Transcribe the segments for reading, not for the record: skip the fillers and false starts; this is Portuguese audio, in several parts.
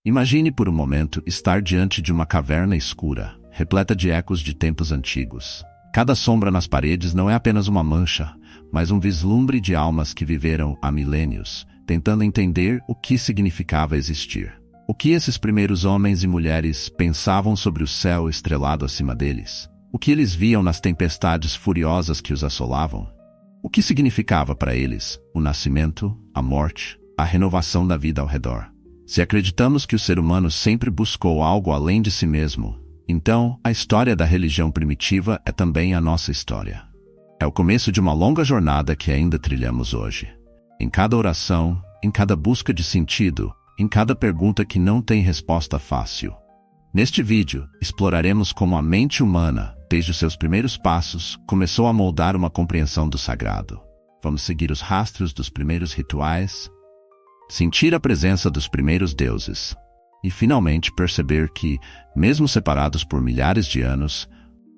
Imagine por um momento estar diante de uma caverna escura, repleta de ecos de tempos antigos. Cada sombra nas paredes não é apenas uma mancha, mas um vislumbre de almas que viveram há milênios, tentando entender o que significava existir. O que esses primeiros homens e mulheres pensavam sobre o céu estrelado acima deles? O que eles viam nas tempestades furiosas que os assolavam? O que significava para eles o nascimento, a morte, a renovação da vida ao redor? Se acreditamos que o ser humano sempre buscou algo além de si mesmo, então a história da religião primitiva é também a nossa história. É o começo de uma longa jornada que ainda trilhamos hoje. Em cada oração, em cada busca de sentido, em cada pergunta que não tem resposta fácil. Neste vídeo, exploraremos como a mente humana, desde os seus primeiros passos, começou a moldar uma compreensão do sagrado. Vamos seguir os rastros dos primeiros rituais, sentir a presença dos primeiros deuses e, finalmente, perceber que, mesmo separados por milhares de anos,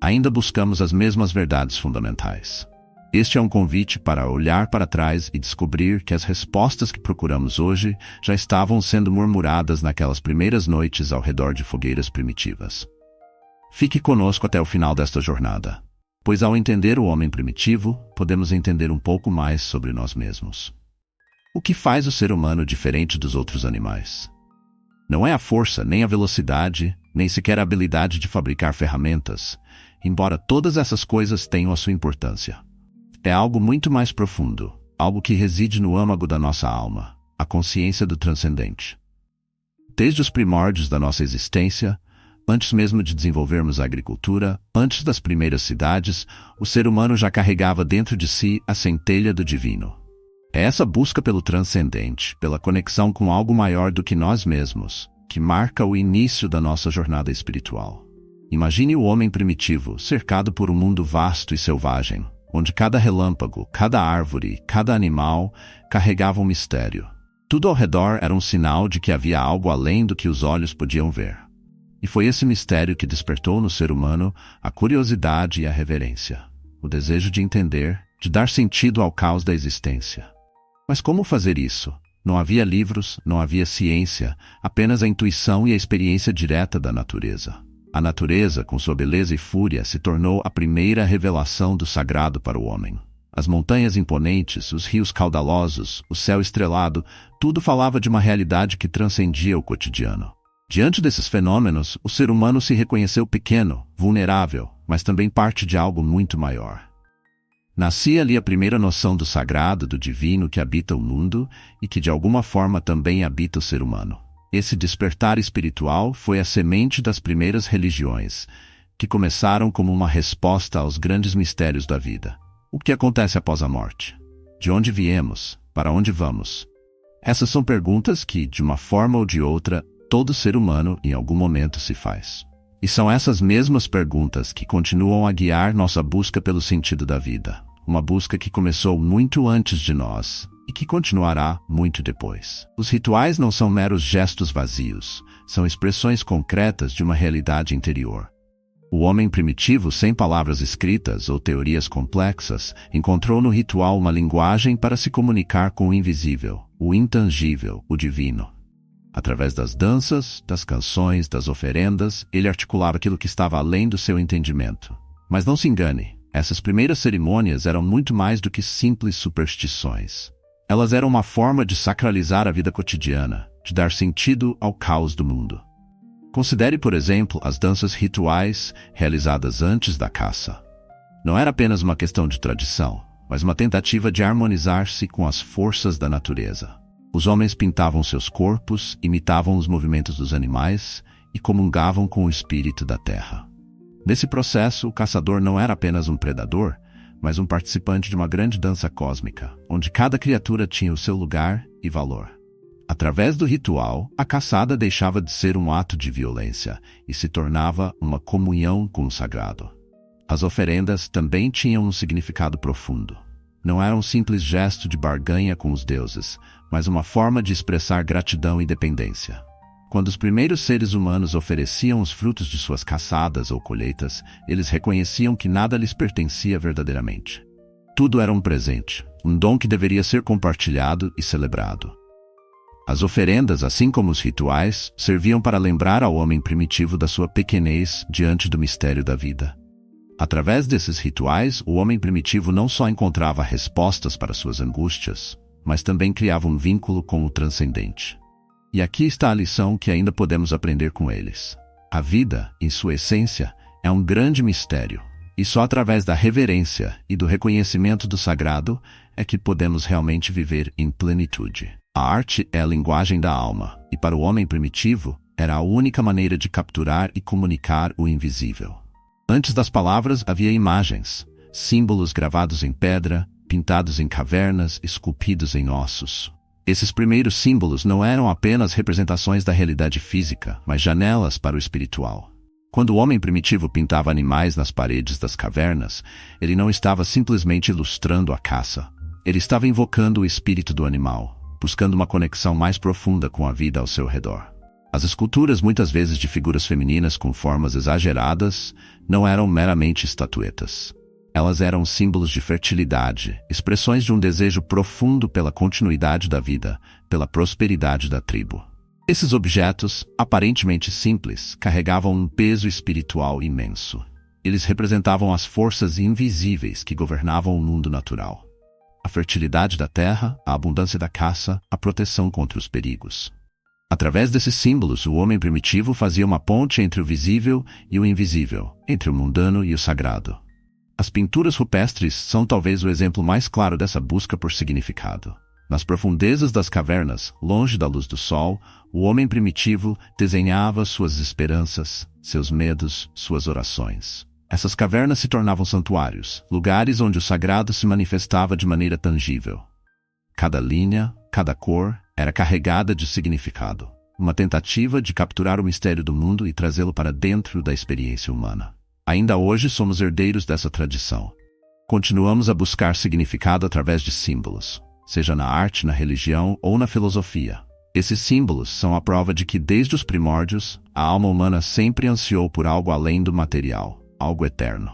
ainda buscamos as mesmas verdades fundamentais. Este é um convite para olhar para trás e descobrir que as respostas que procuramos hoje já estavam sendo murmuradas naquelas primeiras noites ao redor de fogueiras primitivas. Fique conosco até o final desta jornada, pois ao entender o homem primitivo, podemos entender um pouco mais sobre nós mesmos. O que faz o ser humano diferente dos outros animais? Não é a força, nem a velocidade, nem sequer a habilidade de fabricar ferramentas, embora todas essas coisas tenham a sua importância. É algo muito mais profundo, algo que reside no âmago da nossa alma, a consciência do transcendente. Desde os primórdios da nossa existência, antes mesmo de desenvolvermos a agricultura, antes das primeiras cidades, o ser humano já carregava dentro de si a centelha do divino. É essa busca pelo transcendente, pela conexão com algo maior do que nós mesmos, que marca o início da nossa jornada espiritual. Imagine o homem primitivo, cercado por um mundo vasto e selvagem, onde cada relâmpago, cada árvore, cada animal carregava um mistério. Tudo ao redor era um sinal de que havia algo além do que os olhos podiam ver. E foi esse mistério que despertou no ser humano a curiosidade e a reverência, o desejo de entender, de dar sentido ao caos da existência. Mas como fazer isso? Não havia livros, não havia ciência, apenas a intuição e a experiência direta da natureza. A natureza, com sua beleza e fúria, se tornou a primeira revelação do sagrado para o homem. As montanhas imponentes, os rios caudalosos, o céu estrelado, tudo falava de uma realidade que transcendia o cotidiano. Diante desses fenômenos, o ser humano se reconheceu pequeno, vulnerável, mas também parte de algo muito maior. Nascia ali a primeira noção do sagrado, do divino que habita o mundo e que de alguma forma também habita o ser humano. Esse despertar espiritual foi a semente das primeiras religiões, que começaram como uma resposta aos grandes mistérios da vida. O que acontece após a morte? De onde viemos? Para onde vamos? Essas são perguntas que, de uma forma ou de outra, todo ser humano em algum momento se faz. E são essas mesmas perguntas que continuam a guiar nossa busca pelo sentido da vida. Uma busca que começou muito antes de nós e que continuará muito depois. Os rituais não são meros gestos vazios, são expressões concretas de uma realidade interior. O homem primitivo, sem palavras escritas ou teorias complexas, encontrou no ritual uma linguagem para se comunicar com o invisível, o intangível, o divino. Através das danças, das canções, das oferendas, ele articulava aquilo que estava além do seu entendimento. Mas não se engane, essas primeiras cerimônias eram muito mais do que simples superstições. Elas eram uma forma de sacralizar a vida cotidiana, de dar sentido ao caos do mundo. Considere, por exemplo, as danças rituais realizadas antes da caça. Não era apenas uma questão de tradição, mas uma tentativa de harmonizar-se com as forças da natureza. Os homens pintavam seus corpos, imitavam os movimentos dos animais e comungavam com o espírito da terra. Nesse processo, o caçador não era apenas um predador, mas um participante de uma grande dança cósmica, onde cada criatura tinha o seu lugar e valor. Através do ritual, a caçada deixava de ser um ato de violência e se tornava uma comunhão com o sagrado. As oferendas também tinham um significado profundo. Não era um simples gesto de barganha com os deuses, mas uma forma de expressar gratidão e dependência. Quando os primeiros seres humanos ofereciam os frutos de suas caçadas ou colheitas, eles reconheciam que nada lhes pertencia verdadeiramente. Tudo era um presente, um dom que deveria ser compartilhado e celebrado. As oferendas, assim como os rituais, serviam para lembrar ao homem primitivo da sua pequenez diante do mistério da vida. Através desses rituais, o homem primitivo não só encontrava respostas para suas angústias, mas também criava um vínculo com o transcendente. E aqui está a lição que ainda podemos aprender com eles. A vida, em sua essência, é um grande mistério, e só através da reverência e do reconhecimento do sagrado é que podemos realmente viver em plenitude. A arte é a linguagem da alma, e para o homem primitivo, era a única maneira de capturar e comunicar o invisível. Antes das palavras havia imagens, símbolos gravados em pedra, pintados em cavernas, esculpidos em ossos. Esses primeiros símbolos não eram apenas representações da realidade física, mas janelas para o espiritual. Quando o homem primitivo pintava animais nas paredes das cavernas, ele não estava simplesmente ilustrando a caça. Ele estava invocando o espírito do animal, buscando uma conexão mais profunda com a vida ao seu redor. As esculturas, muitas vezes de figuras femininas com formas exageradas, não eram meramente estatuetas. Elas eram símbolos de fertilidade, expressões de um desejo profundo pela continuidade da vida, pela prosperidade da tribo. Esses objetos, aparentemente simples, carregavam um peso espiritual imenso. Eles representavam as forças invisíveis que governavam o mundo natural. A fertilidade da terra, a abundância da caça, a proteção contra os perigos. Através desses símbolos, o homem primitivo fazia uma ponte entre o visível e o invisível, entre o mundano e o sagrado. As pinturas rupestres são talvez o exemplo mais claro dessa busca por significado. Nas profundezas das cavernas, longe da luz do sol, o homem primitivo desenhava suas esperanças, seus medos, suas orações. Essas cavernas se tornavam santuários, lugares onde o sagrado se manifestava de maneira tangível. Cada linha, cada cor, era carregada de significado, uma tentativa de capturar o mistério do mundo e trazê-lo para dentro da experiência humana. Ainda hoje somos herdeiros dessa tradição. Continuamos a buscar significado através de símbolos, seja na arte, na religião ou na filosofia. Esses símbolos são a prova de que, desde os primórdios, a alma humana sempre ansiou por algo além do material, algo eterno.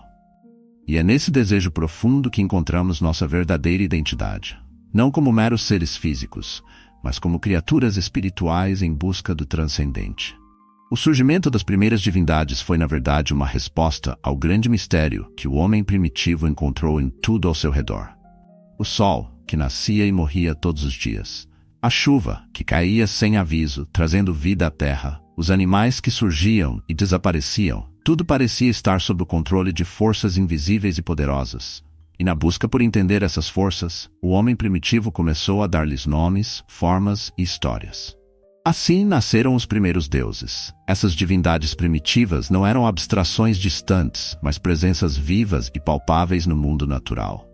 E é nesse desejo profundo que encontramos nossa verdadeira identidade, não como meros seres físicos, mas como criaturas espirituais em busca do transcendente. O surgimento das primeiras divindades foi, na verdade, uma resposta ao grande mistério que o homem primitivo encontrou em tudo ao seu redor. O sol, que nascia e morria todos os dias. A chuva, que caía sem aviso, trazendo vida à terra. Os animais que surgiam e desapareciam. Tudo parecia estar sob o controle de forças invisíveis e poderosas. E na busca por entender essas forças, o homem primitivo começou a dar-lhes nomes, formas e histórias. Assim nasceram os primeiros deuses. Essas divindades primitivas não eram abstrações distantes, mas presenças vivas e palpáveis no mundo natural.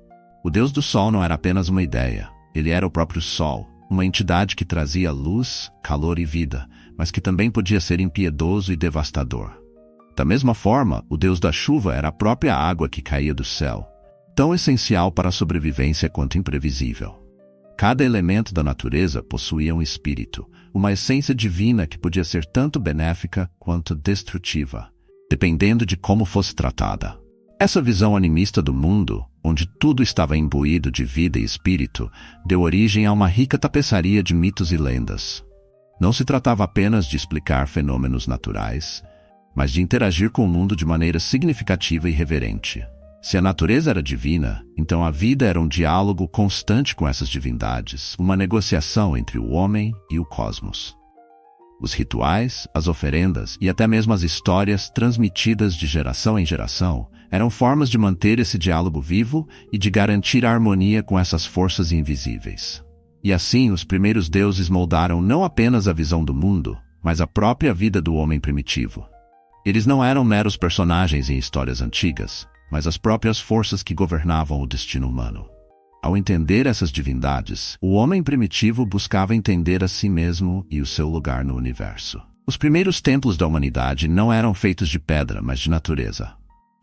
O deus do sol não era apenas uma ideia. Ele era o próprio sol, uma entidade que trazia luz, calor e vida, mas que também podia ser impiedoso e devastador. Da mesma forma, o deus da chuva era a própria água que caía do céu, tão essencial para a sobrevivência quanto imprevisível. Cada elemento da natureza possuía um espírito, uma essência divina que podia ser tanto benéfica quanto destrutiva, dependendo de como fosse tratada. Essa visão animista do mundo, onde tudo estava imbuído de vida e espírito, deu origem a uma rica tapeçaria de mitos e lendas. Não se tratava apenas de explicar fenômenos naturais, mas de interagir com o mundo de maneira significativa e reverente. Se a natureza era divina, então a vida era um diálogo constante com essas divindades, uma negociação entre o homem e o cosmos. Os rituais, as oferendas e até mesmo as histórias transmitidas de geração em geração eram formas de manter esse diálogo vivo e de garantir a harmonia com essas forças invisíveis. E assim, os primeiros deuses moldaram não apenas a visão do mundo, mas a própria vida do homem primitivo. Eles não eram meros personagens em histórias antigas, mas as próprias forças que governavam o destino humano. Ao entender essas divindades, o homem primitivo buscava entender a si mesmo e o seu lugar no universo. Os primeiros templos da humanidade não eram feitos de pedra, mas de natureza.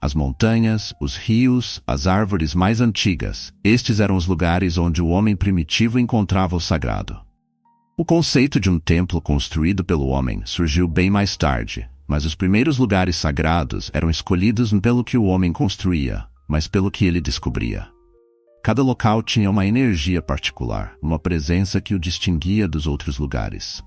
As montanhas, os rios, as árvores mais antigas, estes eram os lugares onde o homem primitivo encontrava o sagrado. O conceito de um templo construído pelo homem surgiu bem mais tarde, mas os primeiros lugares sagrados eram escolhidos não pelo que o homem construía, mas pelo que ele descobria. Cada local tinha uma energia particular, uma presença que o distinguia dos outros lugares.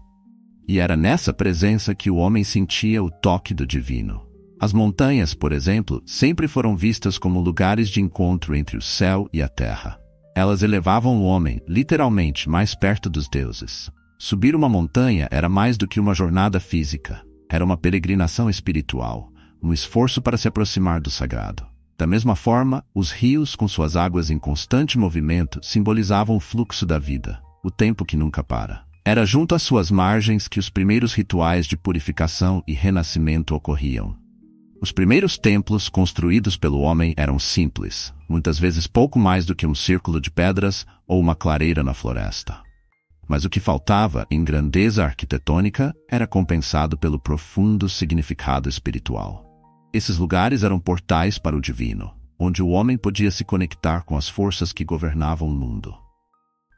E era nessa presença que o homem sentia o toque do divino. As montanhas, por exemplo, sempre foram vistas como lugares de encontro entre o céu e a terra. Elas elevavam o homem, literalmente, mais perto dos deuses. Subir uma montanha era mais do que uma jornada física. Era uma peregrinação espiritual, um esforço para se aproximar do sagrado. Da mesma forma, os rios, com suas águas em constante movimento, simbolizavam o fluxo da vida, o tempo que nunca para. Era junto às suas margens que os primeiros rituais de purificação e renascimento ocorriam. Os primeiros templos construídos pelo homem eram simples, muitas vezes pouco mais do que um círculo de pedras ou uma clareira na floresta. Mas o que faltava em grandeza arquitetônica era compensado pelo profundo significado espiritual. Esses lugares eram portais para o divino, onde o homem podia se conectar com as forças que governavam o mundo.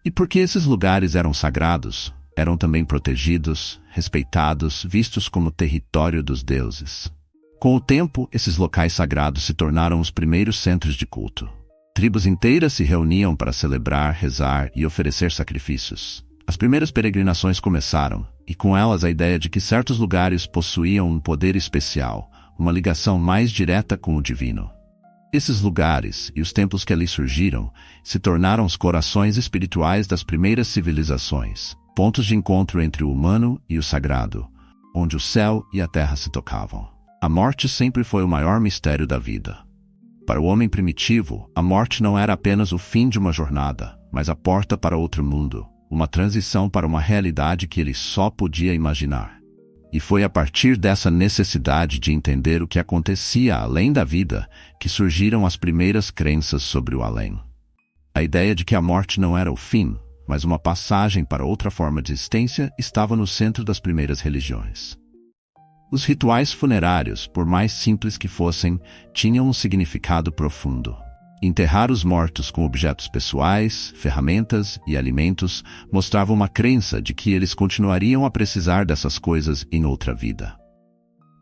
E porque esses lugares eram sagrados, eram também protegidos, respeitados, vistos como território dos deuses. Com o tempo, esses locais sagrados se tornaram os primeiros centros de culto. Tribos inteiras se reuniam para celebrar, rezar e oferecer sacrifícios. As primeiras peregrinações começaram, e com elas a ideia de que certos lugares possuíam um poder especial, uma ligação mais direta com o divino. Esses lugares, e os templos que ali surgiram, se tornaram os corações espirituais das primeiras civilizações, pontos de encontro entre o humano e o sagrado, onde o céu e a terra se tocavam. A morte sempre foi o maior mistério da vida. Para o homem primitivo, a morte não era apenas o fim de uma jornada, mas a porta para outro mundo, uma transição para uma realidade que ele só podia imaginar. E foi a partir dessa necessidade de entender o que acontecia além da vida que surgiram as primeiras crenças sobre o além. A ideia de que a morte não era o fim, mas uma passagem para outra forma de existência estava no centro das primeiras religiões. Os rituais funerários, por mais simples que fossem, tinham um significado profundo. Enterrar os mortos com objetos pessoais, ferramentas e alimentos mostrava uma crença de que eles continuariam a precisar dessas coisas em outra vida.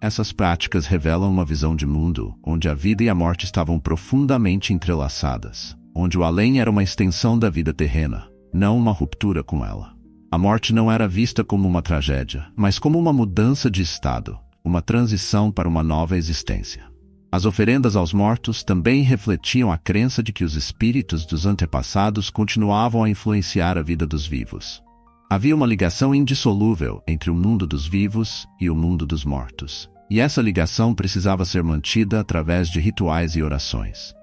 Essas práticas revelam uma visão de mundo onde a vida e a morte estavam profundamente entrelaçadas, onde o além era uma extensão da vida terrena, não uma ruptura com ela. A morte não era vista como uma tragédia, mas como uma mudança de estado, uma transição para uma nova existência. As oferendas aos mortos também refletiam a crença de que os espíritos dos antepassados continuavam a influenciar a vida dos vivos. Havia uma ligação indissolúvel entre o mundo dos vivos e o mundo dos mortos, e essa ligação precisava ser mantida através de rituais e orações.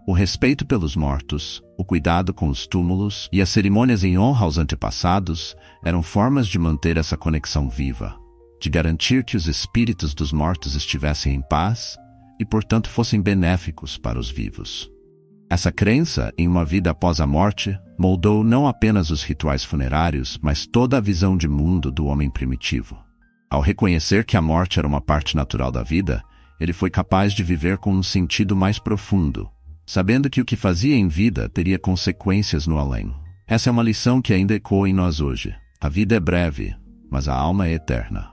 O respeito pelos mortos, o cuidado com os túmulos e as cerimônias em honra aos antepassados eram formas de manter essa conexão viva, de garantir que os espíritos dos mortos estivessem em paz e, portanto, fossem benéficos para os vivos. Essa crença em uma vida após a morte moldou não apenas os rituais funerários, mas toda a visão de mundo do homem primitivo. Ao reconhecer que a morte era uma parte natural da vida, ele foi capaz de viver com um sentido mais profundo, sabendo que o que fazia em vida teria consequências no além. Essa é uma lição que ainda ecoa em nós hoje. A vida é breve, mas a alma é eterna.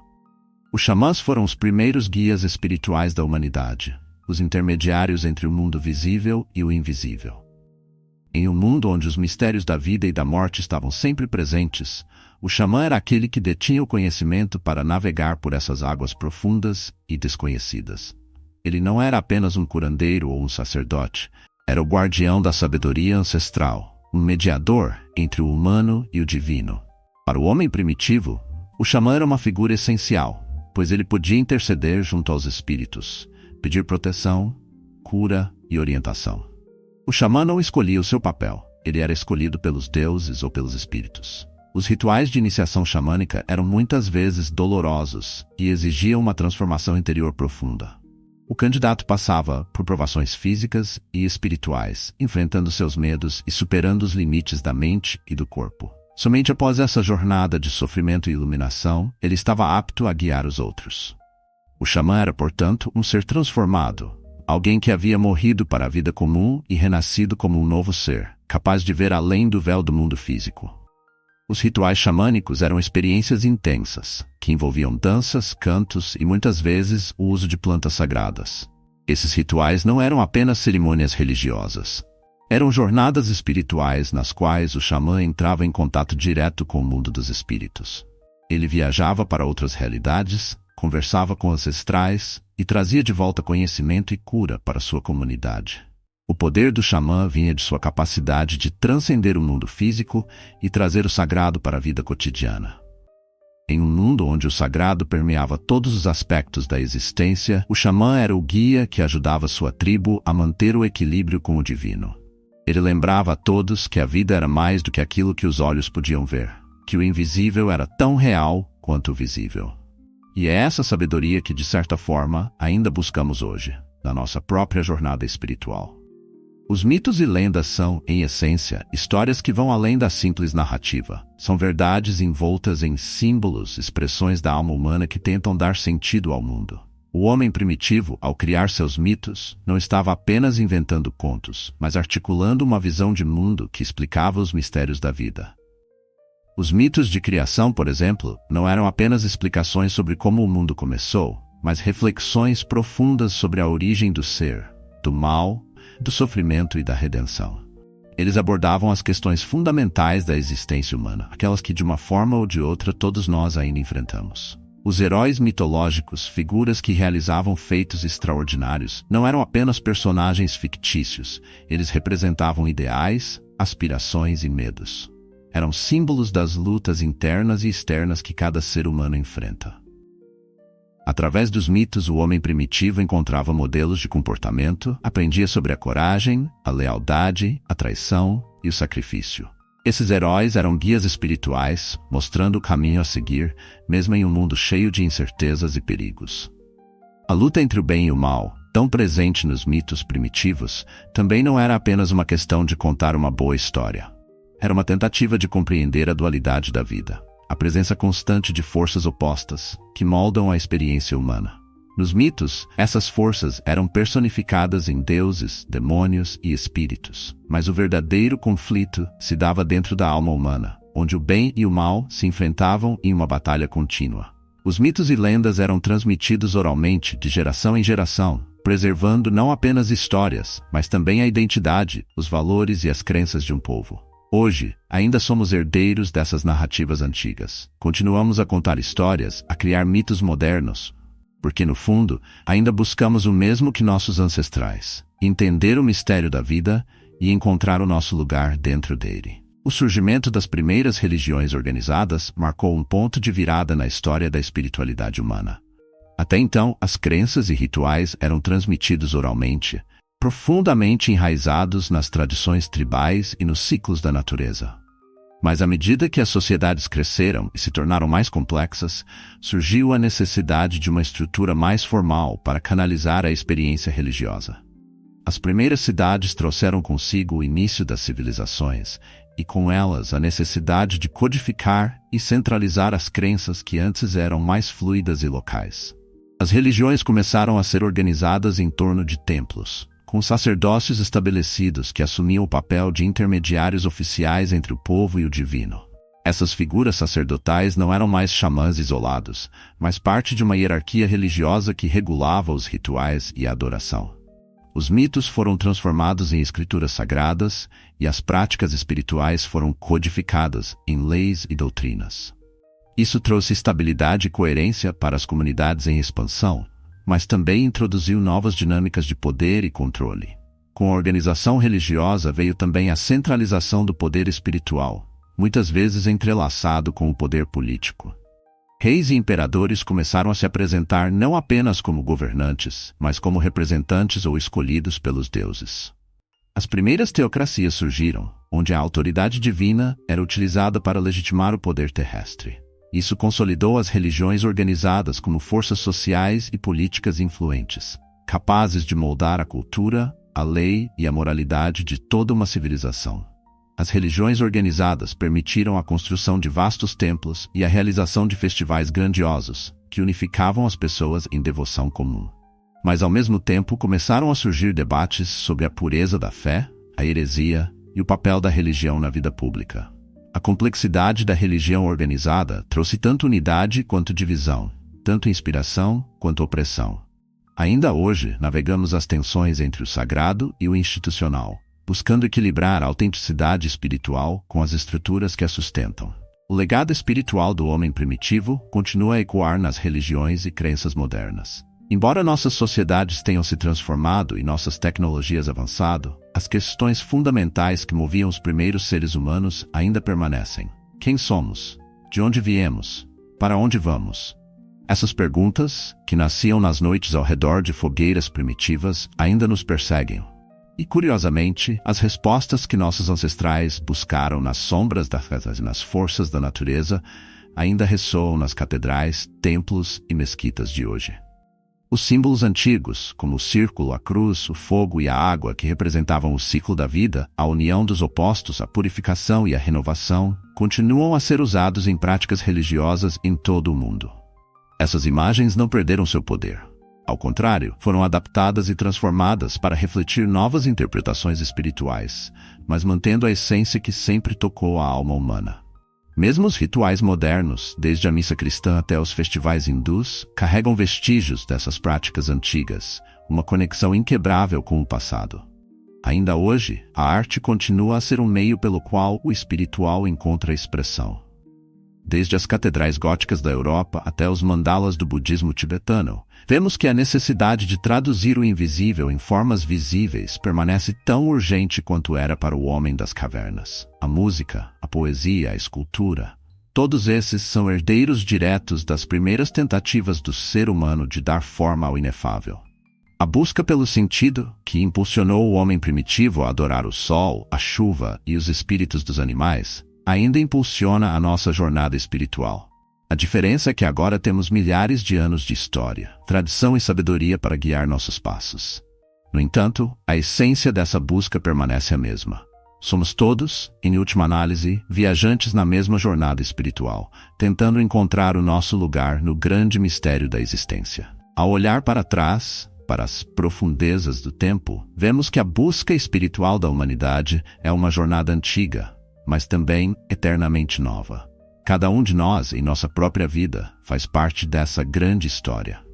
Os xamãs foram os primeiros guias espirituais da humanidade, os intermediários entre o mundo visível e o invisível. Em um mundo onde os mistérios da vida e da morte estavam sempre presentes, o xamã era aquele que detinha o conhecimento para navegar por essas águas profundas e desconhecidas. Ele não era apenas um curandeiro ou um sacerdote, era o guardião da sabedoria ancestral, um mediador entre o humano e o divino. Para o homem primitivo, o xamã era uma figura essencial, pois ele podia interceder junto aos espíritos, pedir proteção, cura e orientação. O xamã não escolhia o seu papel, ele era escolhido pelos deuses ou pelos espíritos. Os rituais de iniciação xamânica eram muitas vezes dolorosos e exigiam uma transformação interior profunda. O candidato passava por provações físicas e espirituais, enfrentando seus medos e superando os limites da mente e do corpo. Somente após essa jornada de sofrimento e iluminação, ele estava apto a guiar os outros. O xamã era, portanto, um ser transformado, alguém que havia morrido para a vida comum e renascido como um novo ser, capaz de ver além do véu do mundo físico. Os rituais xamânicos eram experiências intensas, que envolviam danças, cantos e muitas vezes o uso de plantas sagradas. Esses rituais não eram apenas cerimônias religiosas. Eram jornadas espirituais nas quais o xamã entrava em contato direto com o mundo dos espíritos. Ele viajava para outras realidades, conversava com ancestrais e trazia de volta conhecimento e cura para sua comunidade. O poder do xamã vinha de sua capacidade de transcender o mundo físico e trazer o sagrado para a vida cotidiana. Em um mundo onde o sagrado permeava todos os aspectos da existência, o xamã era o guia que ajudava sua tribo a manter o equilíbrio com o divino. Ele lembrava a todos que a vida era mais do que aquilo que os olhos podiam ver, que o invisível era tão real quanto o visível. E é essa sabedoria que, de certa forma, ainda buscamos hoje, na nossa própria jornada espiritual. Os mitos e lendas são, em essência, histórias que vão além da simples narrativa. São verdades envoltas em símbolos, expressões da alma humana que tentam dar sentido ao mundo. O homem primitivo, ao criar seus mitos, não estava apenas inventando contos, mas articulando uma visão de mundo que explicava os mistérios da vida. Os mitos de criação, por exemplo, não eram apenas explicações sobre como o mundo começou, mas reflexões profundas sobre a origem do ser, do mal, do sofrimento e da redenção. Eles abordavam as questões fundamentais da existência humana, aquelas que de uma forma ou de outra todos nós ainda enfrentamos. Os heróis mitológicos, figuras que realizavam feitos extraordinários, não eram apenas personagens fictícios, eles representavam ideais, aspirações e medos. Eram símbolos das lutas internas e externas que cada ser humano enfrenta. Através dos mitos, o homem primitivo encontrava modelos de comportamento, aprendia sobre a coragem, a lealdade, a traição e o sacrifício. Esses heróis eram guias espirituais, mostrando o caminho a seguir, mesmo em um mundo cheio de incertezas e perigos. A luta entre o bem e o mal, tão presente nos mitos primitivos, também não era apenas uma questão de contar uma boa história. Era uma tentativa de compreender a dualidade da vida. A presença constante de forças opostas, que moldam a experiência humana. Nos mitos, essas forças eram personificadas em deuses, demônios e espíritos. Mas o verdadeiro conflito se dava dentro da alma humana, onde o bem e o mal se enfrentavam em uma batalha contínua. Os mitos e lendas eram transmitidos oralmente, de geração em geração, preservando não apenas histórias, mas também a identidade, os valores e as crenças de um povo. Hoje, ainda somos herdeiros dessas narrativas antigas. Continuamos a contar histórias, a criar mitos modernos, porque no fundo, ainda buscamos o mesmo que nossos ancestrais: entender o mistério da vida e encontrar o nosso lugar dentro dele. O surgimento das primeiras religiões organizadas marcou um ponto de virada na história da espiritualidade humana. Até então, as crenças e rituais eram transmitidos oralmente, profundamente enraizados nas tradições tribais e nos ciclos da natureza. Mas à medida que as sociedades cresceram e se tornaram mais complexas, surgiu a necessidade de uma estrutura mais formal para canalizar a experiência religiosa. As primeiras cidades trouxeram consigo o início das civilizações e com elas a necessidade de codificar e centralizar as crenças que antes eram mais fluidas e locais. As religiões começaram a ser organizadas em torno de templos, com sacerdócios estabelecidos que assumiam o papel de intermediários oficiais entre o povo e o divino. Essas figuras sacerdotais não eram mais xamãs isolados, mas parte de uma hierarquia religiosa que regulava os rituais e a adoração. Os mitos foram transformados em escrituras sagradas e as práticas espirituais foram codificadas em leis e doutrinas. Isso trouxe estabilidade e coerência para as comunidades em expansão, mas também introduziu novas dinâmicas de poder e controle. Com a organização religiosa veio também a centralização do poder espiritual, muitas vezes entrelaçado com o poder político. Reis e imperadores começaram a se apresentar não apenas como governantes, mas como representantes ou escolhidos pelos deuses. As primeiras teocracias surgiram, onde a autoridade divina era utilizada para legitimar o poder terrestre. Isso consolidou as religiões organizadas como forças sociais e políticas influentes, capazes de moldar a cultura, a lei e a moralidade de toda uma civilização. As religiões organizadas permitiram a construção de vastos templos e a realização de festivais grandiosos, que unificavam as pessoas em devoção comum. Mas ao mesmo tempo começaram a surgir debates sobre a pureza da fé, a heresia e o papel da religião na vida pública. A complexidade da religião organizada trouxe tanto unidade quanto divisão, tanto inspiração quanto opressão. Ainda hoje, navegamos as tensões entre o sagrado e o institucional, buscando equilibrar a autenticidade espiritual com as estruturas que a sustentam. O legado espiritual do homem primitivo continua a ecoar nas religiões e crenças modernas. Embora nossas sociedades tenham se transformado e nossas tecnologias avançado, as questões fundamentais que moviam os primeiros seres humanos ainda permanecem. Quem somos? De onde viemos? Para onde vamos? Essas perguntas, que nasciam nas noites ao redor de fogueiras primitivas, ainda nos perseguem. E, curiosamente, as respostas que nossos ancestrais buscaram nas sombras das casas e nas forças da natureza ainda ressoam nas catedrais, templos e mesquitas de hoje. Os símbolos antigos, como o círculo, a cruz, o fogo e a água, que representavam o ciclo da vida, a união dos opostos, a purificação e a renovação, continuam a ser usados em práticas religiosas em todo o mundo. Essas imagens não perderam seu poder. Ao contrário, foram adaptadas e transformadas para refletir novas interpretações espirituais, mas mantendo a essência que sempre tocou a alma humana. Mesmo os rituais modernos, desde a missa cristã até os festivais hindus, carregam vestígios dessas práticas antigas, uma conexão inquebrável com o passado. Ainda hoje, a arte continua a ser um meio pelo qual o espiritual encontra expressão. Desde as catedrais góticas da Europa até os mandalas do budismo tibetano, vemos que a necessidade de traduzir o invisível em formas visíveis permanece tão urgente quanto era para o homem das cavernas. A música, a poesia, a escultura, todos esses são herdeiros diretos das primeiras tentativas do ser humano de dar forma ao inefável. A busca pelo sentido, que impulsionou o homem primitivo a adorar o sol, a chuva e os espíritos dos animais, ainda impulsiona a nossa jornada espiritual. A diferença é que agora temos milhares de anos de história, tradição e sabedoria para guiar nossos passos. No entanto, a essência dessa busca permanece a mesma. Somos todos, em última análise, viajantes na mesma jornada espiritual, tentando encontrar o nosso lugar no grande mistério da existência. Ao olhar para trás, para as profundezas do tempo, vemos que a busca espiritual da humanidade é uma jornada antiga, mas também eternamente nova. Cada um de nós, em nossa própria vida, faz parte dessa grande história.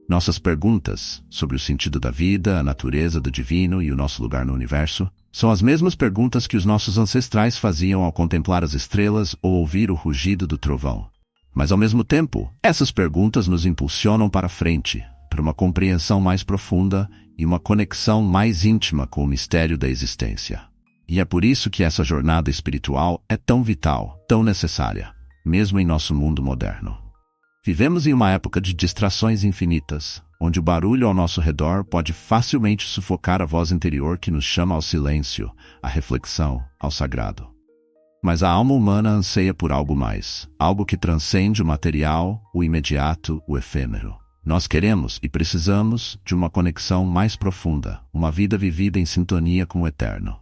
Nossas perguntas sobre o sentido da vida, a natureza do divino e o nosso lugar no universo são as mesmas perguntas que os nossos ancestrais faziam ao contemplar as estrelas ou ouvir o rugido do trovão. Mas, ao mesmo tempo, essas perguntas nos impulsionam para frente, para uma compreensão mais profunda e uma conexão mais íntima com o mistério da existência. E é por isso que essa jornada espiritual é tão vital, tão necessária, mesmo em nosso mundo moderno. Vivemos em uma época de distrações infinitas, onde o barulho ao nosso redor pode facilmente sufocar a voz interior que nos chama ao silêncio, à reflexão, ao sagrado. Mas a alma humana anseia por algo mais, algo que transcende o material, o imediato, o efêmero. Nós queremos e precisamos de uma conexão mais profunda, uma vida vivida em sintonia com o eterno.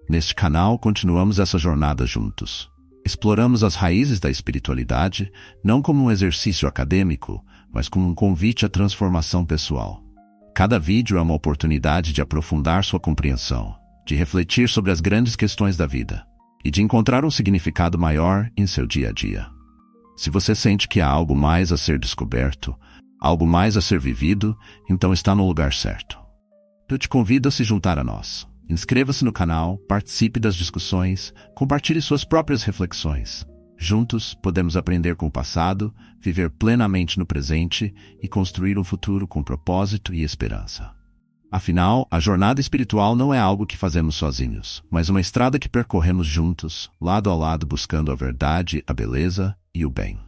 Neste canal, continuamos essa jornada juntos. Exploramos as raízes da espiritualidade, não como um exercício acadêmico, mas como um convite à transformação pessoal. Cada vídeo é uma oportunidade de aprofundar sua compreensão, de refletir sobre as grandes questões da vida e de encontrar um significado maior em seu dia a dia. Se você sente que há algo mais a ser descoberto, algo mais a ser vivido, então está no lugar certo. Eu te convido a se juntar a nós. Inscreva-se no canal, participe das discussões, compartilhe suas próprias reflexões. Juntos, podemos aprender com o passado, viver plenamente no presente e construir um futuro com propósito e esperança. Afinal, a jornada espiritual não é algo que fazemos sozinhos, mas uma estrada que percorremos juntos, lado a lado, buscando a verdade, a beleza e o bem.